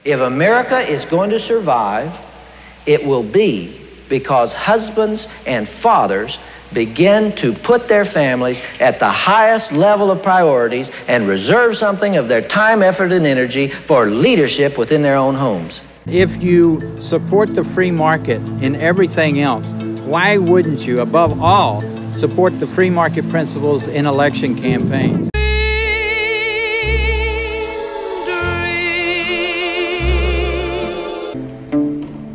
If America is going to survive, it will be because husbands and fathers begin to put their families at the highest level of priorities and reserve something of their time, effort, and energy for leadership within their own homes. If you support the free market in everything else, why wouldn't you, above all, support the free market principles in election campaigns?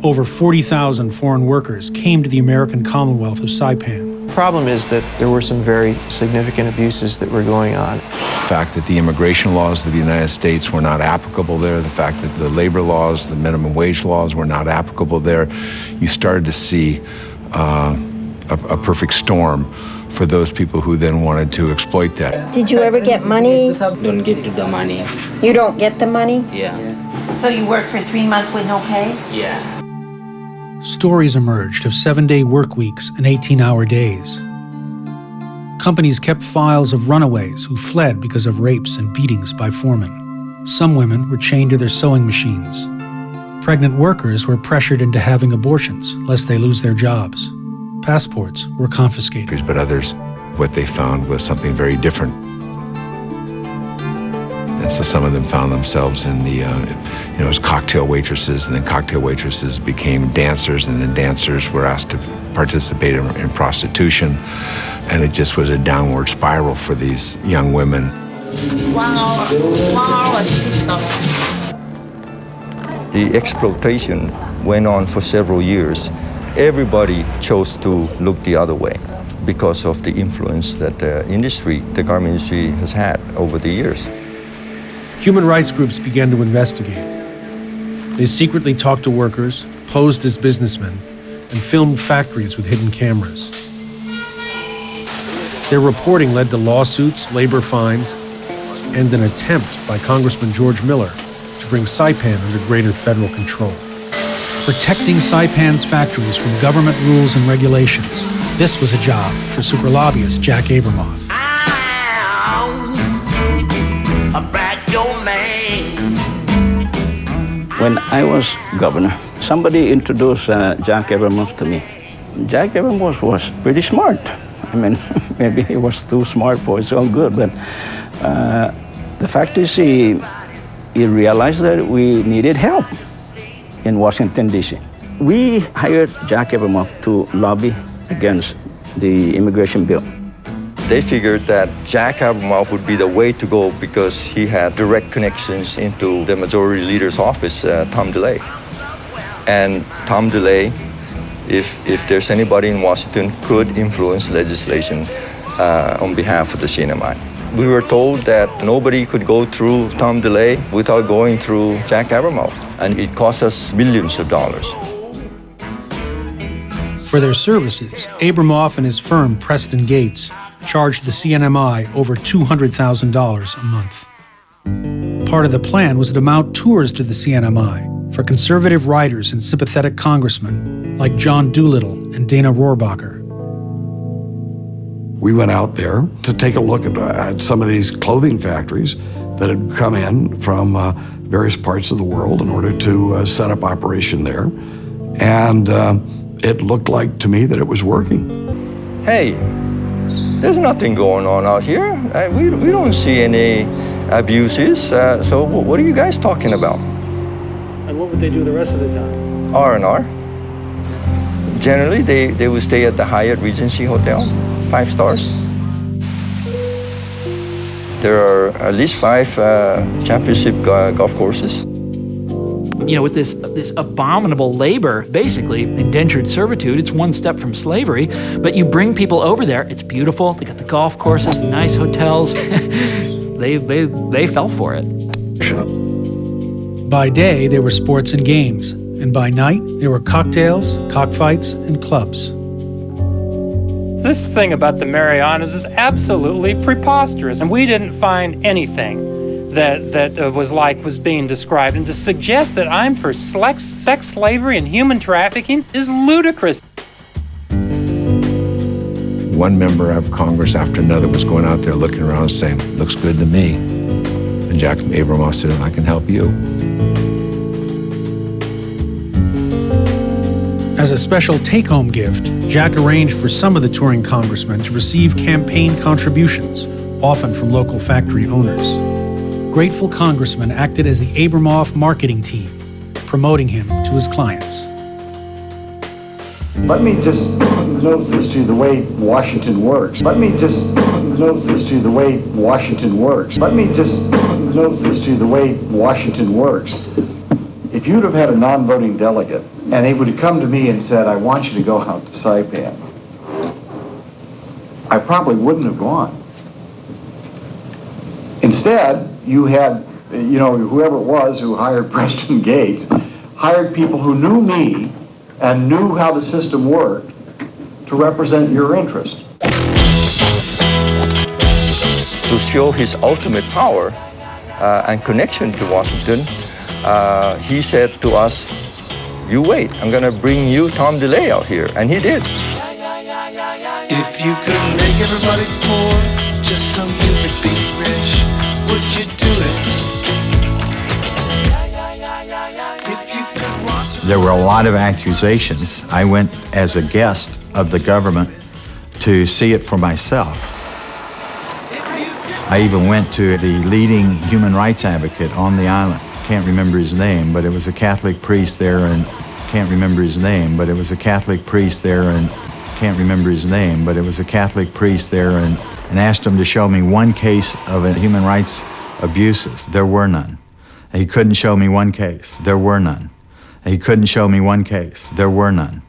Over 40,000 foreign workers came to the American Commonwealth of Saipan. The problem is that there were some very significant abuses that were going on. The fact that the immigration laws of the United States were not applicable there, the fact that the labor laws, the minimum wage laws were not applicable there, you started to see a perfect storm for those people who then wanted to exploit that. Did you ever get money? Don't get the money. You don't get the money? Yeah. So you worked for 3 months with no pay? Yeah. Stories emerged of 7-day work weeks and 18-hour days. Companies kept files of runaways who fled because of rapes and beatings by foremen. Some women were chained to their sewing machines. Pregnant workers were pressured into having abortions lest they lose their jobs. Passports were confiscated. But others, what they found was something very different. And so some of them found themselves in the, as cocktail waitresses, and then cocktail waitresses became dancers, and then dancers were asked to participate in prostitution. And it just was a downward spiral for these young women. 1 hour system. The exploitation went on for several years. Everybody chose to look the other way because of the influence that the garment industry has had over the years. Human rights groups began to investigate. They secretly talked to workers, posed as businessmen, and filmed factories with hidden cameras. Their reporting led to lawsuits, labor fines, and an attempt by Congressman George Miller to bring Saipan under greater federal control. Protecting Saipan's factories from government rules and regulations. This was a job for super lobbyist Jack Abramoff. When I was governor, somebody introduced Jack Abramoff to me. Jack Abramoff was pretty smart. I mean, maybe he was too smart for his own good, but the fact is he realized that we needed help in Washington, D.C. We hired Jack Abramoff to lobby against the immigration bill. They figured that Jack Abramoff would be the way to go because he had direct connections into the majority leader's office, Tom DeLay. And Tom DeLay, if there's anybody in Washington, could influence legislation on behalf of the CNMI. We were told that nobody could go through Tom DeLay without going through Jack Abramoff, and it cost us millions of dollars. For their services, Abramoff and his firm, Preston Gates, charged the CNMI over $200,000 a month. Part of the plan was to mount tours to the CNMI for conservative writers and sympathetic congressmen like John Doolittle and Dana Rohrabacher. We went out there to take a look at some of these clothing factories that had come in from various parts of the world in order to set up operation there. And it looked like to me that it was working. Hey, there's nothing going on out here. We don't see any abuses. So what are you guys talking about? And what would they do the rest of the time? R&R. Generally, they would stay at the Hyatt Regency Hotel, 5 stars. There are at least 5 championship golf courses. You know, with this abominable labor, basically indentured servitude, it's one step from slavery, but you bring people over there, it's beautiful, they got the golf courses, nice hotels, they fell for it. By day, there were sports and games, and by night, there were cocktails, cockfights, and clubs. This thing about the Marianas is absolutely preposterous, and we didn't find anything that was being described. And to suggest that I'm for sex slavery and human trafficking is ludicrous. One member of Congress after another was going out there looking around and saying, looks good to me. And Jack Abramoff said, I can help you. As a special take-home gift, Jack arranged for some of the touring congressmen to receive campaign contributions, often from local factory owners. Grateful congressmen acted as the Abramoff marketing team, promoting him to his clients. Let me just note this to you the way Washington works. Let me just note this to you the way Washington works. Let me just note this to you the way Washington works. If you'd have had a non-voting delegate and they would have come to me and said, I want you to go out to Saipan, I probably wouldn't have gone. Instead, you had, whoever it was who hired Preston Gates, hired people who knew me and knew how the system worked to represent your interest. To show his ultimate power and connection to Washington, he said to us, you wait, I'm gonna bring you Tom DeLay out here, and he did. If you could make everybody poor, just so you could be rich, would you do it? There were a lot of accusations. I went as a guest of the government to see it for myself. I even went to the leading human rights advocate on the island. Can't remember his name, but it was a Catholic priest there, and can't remember his name, but it was a Catholic priest there, and can't remember his name, but it was a Catholic priest there, and asked him to show me one case of human rights abuses. There were none. He couldn't show me one case. There were none. He couldn't show me one case. There were none.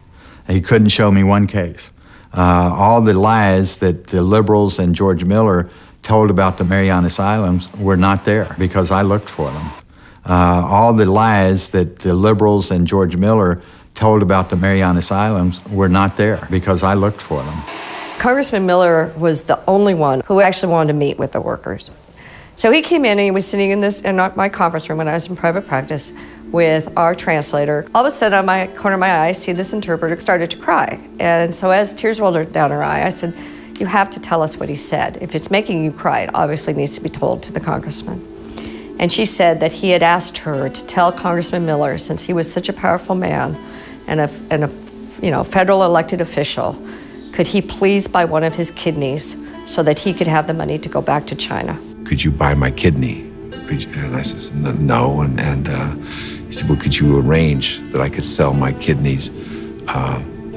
He couldn't show me one case. All the lies that the liberals and George Miller told about the Marianas Islands were not there because I looked for them. All the lies that the liberals and George Miller told about the Marianas Islands were not there because I looked for them. Congressman Miller was the only one who actually wanted to meet with the workers. So he came in and he was sitting in my conference room when I was in private practice with our translator. All of a sudden, on my corner of my eye, I see this interpreter started to cry. And so as tears rolled down her eye, I said, you have to tell us what he said. If it's making you cry, it obviously needs to be told to the congressman. And she said that he had asked her to tell Congressman Miller, since he was such a powerful man and a federal elected official, could he please buy one of his kidneys so that he could have the money to go back to China? Could you buy my kidney? And I said, no. And he said, well, could you arrange that I could sell my kidneys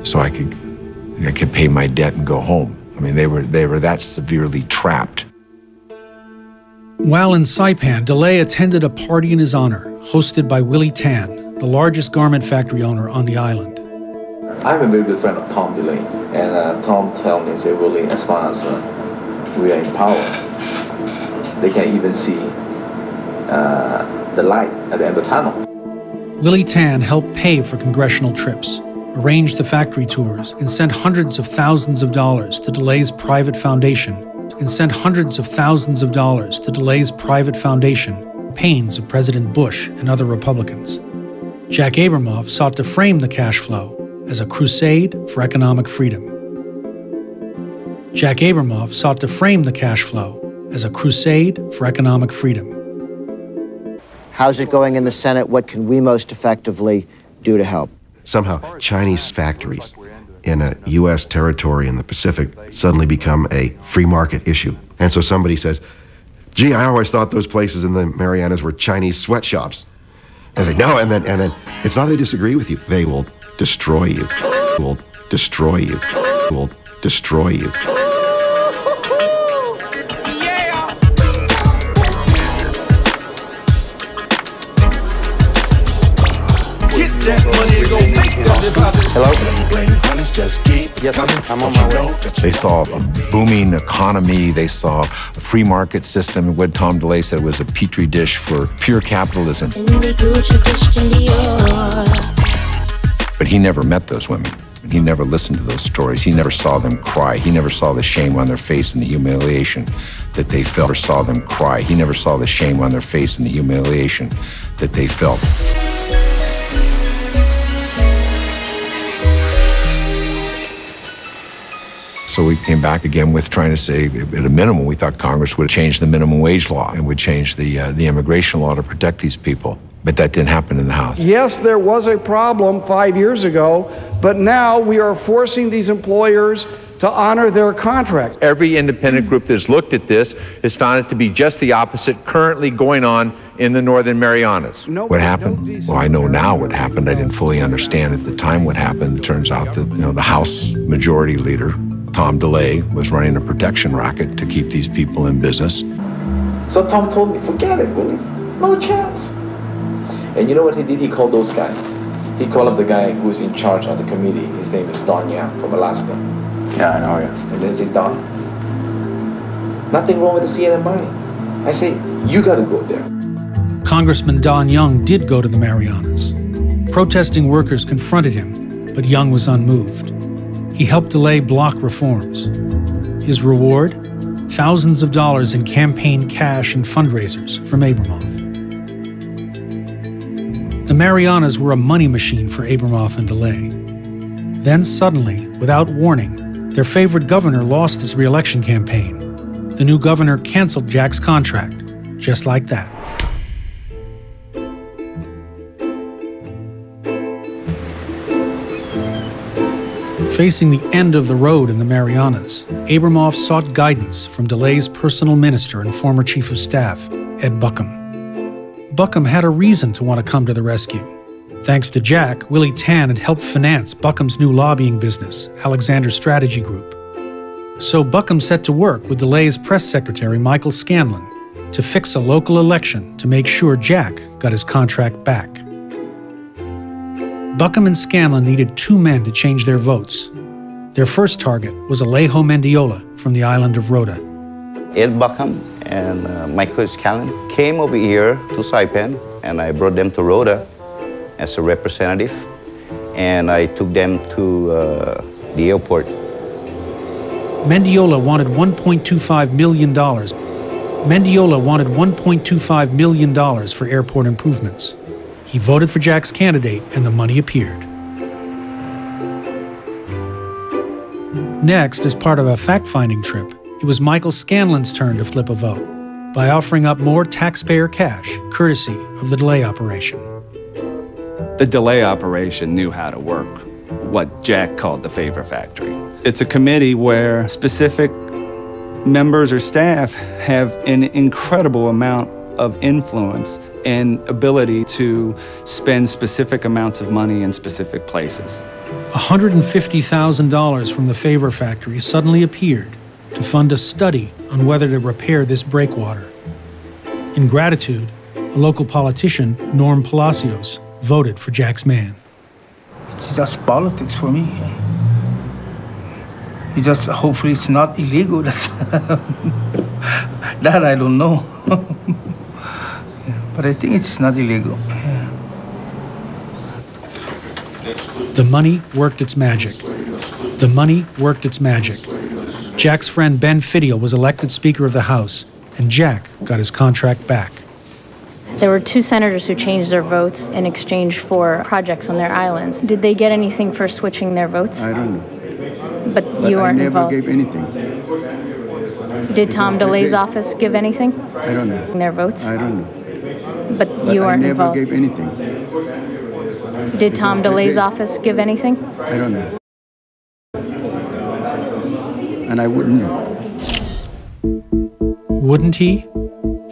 so I could pay my debt and go home? I mean, they were that severely trapped. While in Saipan, DeLay attended a party in his honor, hosted by Willie Tan, the largest garment factory owner on the island. I'm a very good friend of Tom DeLay, and Tom told me, say, Willie, as far as we are in power, they can even see the light at the end of the tunnel. Willie Tan helped pay for congressional trips, arranged the factory tours, and sent hundreds of thousands of dollars to DeLay's private foundation, pains of President Bush and other Republicans. Jack Abramoff sought to frame the cash flow as a crusade for economic freedom. Jack Abramoff sought to frame the cash flow as a crusade for economic freedom. How's it going in the Senate? What can we most effectively do to help? Somehow, Chinese factories in a U.S. territory in the Pacific suddenly become a free market issue. And so somebody says, gee, I always thought those places in the Marianas were Chinese sweatshops. And they no, and then it's not they disagree with you. They will destroy you. Will destroy you. Will destroy you. Hello? Yes, I'm on my way. They saw a booming economy. They saw a free market system. What Tom DeLay said was a petri dish for pure capitalism. But he never met those women. He never listened to those stories. He never saw them cry. He never saw the shame on their face and the humiliation that they felt. Never saw them cry. He never saw the shame on their face and the humiliation that they felt. So we came back again with trying to say, at a minimum, we thought Congress would change the minimum wage law and would change the immigration law to protect these people. But that didn't happen in the House. Yes, there was a problem 5 years ago, but now we are forcing these employers to honor their contract. Every independent group that's looked at this has found it to be just the opposite currently going on in the Northern Marianas. What happened? Well, I know now what happened. I didn't fully understand at the time what happened. It turns out that, the House Majority Leader, Tom DeLay, was running a protection racket to keep these people in business. So Tom told me, forget it, Willie. No chance. And you know what he did? He called those guys. He called up the guy who's in charge of the committee. His name is Don Yang from Alaska. Yeah, I know, yes. And then say, Don, nothing wrong with the CNN money. I say, you got to go there. Congressman Don Young did go to the Marianas. Protesting workers confronted him, but Young was unmoved. He helped delay block reforms. His reward? Thousands of dollars in campaign cash and fundraisers from Abramoff. The Marianas were a money machine for Abramoff and DeLay. Then suddenly, without warning, their favorite governor lost his re-election campaign. The new governor canceled Jack's contract, just like that. Facing the end of the road in the Marianas, Abramoff sought guidance from DeLay's personal minister and former chief of staff, Ed Buckham. Buckham had a reason to want to come to the rescue. Thanks to Jack, Willie Tan had helped finance Buckham's new lobbying business, Alexander Strategy Group. So Buckham set to work with DeLay's press secretary, Michael Scanlon, to fix a local election to make sure Jack got his contract back. Buckham and Scanlon needed 2 men to change their votes. Their first target was Alejo Mendiola from the island of Rota. Ed Buckham and Michael Scanlon came over here to Saipan, and I brought them to Rota as a representative, and I took them to the airport. Mendiola wanted $1.25 million. Mendiola wanted $1.25 million for airport improvements. He voted for Jack's candidate, and the money appeared. Next, as part of a fact-finding trip, it was Michael Scanlon's turn to flip a vote by offering up more taxpayer cash, courtesy of the DeLay operation. The DeLay operation knew how to work what Jack called the favor factory. It's a committee where specific members or staff have an incredible amount of influence and ability to spend specific amounts of money in specific places. $150,000 from the favor factory suddenly appeared to fund a study on whether to repair this breakwater. In gratitude, a local politician, Norm Palacios, voted for Jack's man. It's just politics for me. It's just, hopefully it's not illegal. That's that I don't know. But I think it's not illegal. The money worked its magic. The money worked its magic. Jack's friend Ben Fidel was elected Speaker of the House, and Jack got his contract back. There were 2 senators who changed their votes in exchange for projects on their islands. Did they get anything for switching their votes? I don't know. But you weren't involved? I never gave anything. Did Tom DeLay's office give anything? I don't know. Their votes? I don't know. But you weren't involved? I never gave anything. Did Tom DeLay's office give anything? I don't know. And I wouldn't know. Wouldn't he?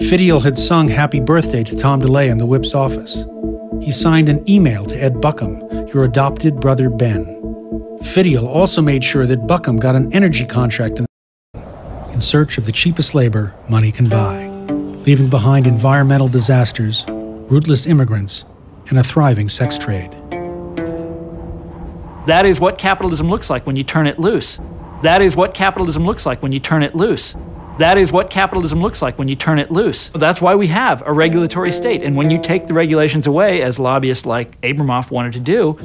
Fidel had sung Happy Birthday to Tom DeLay in the whip's office. He signed an email to Ed Buckham, your adopted brother Ben. Fidel also made sure that Buckham got an energy contract in search of the cheapest labor money can buy, leaving behind environmental disasters, rootless immigrants, and a thriving sex trade. That is what capitalism looks like when you turn it loose. That is what capitalism looks like when you turn it loose. That is what capitalism looks like when you turn it loose. That's why we have a regulatory state. And when you take the regulations away, as lobbyists like Abramoff wanted to do,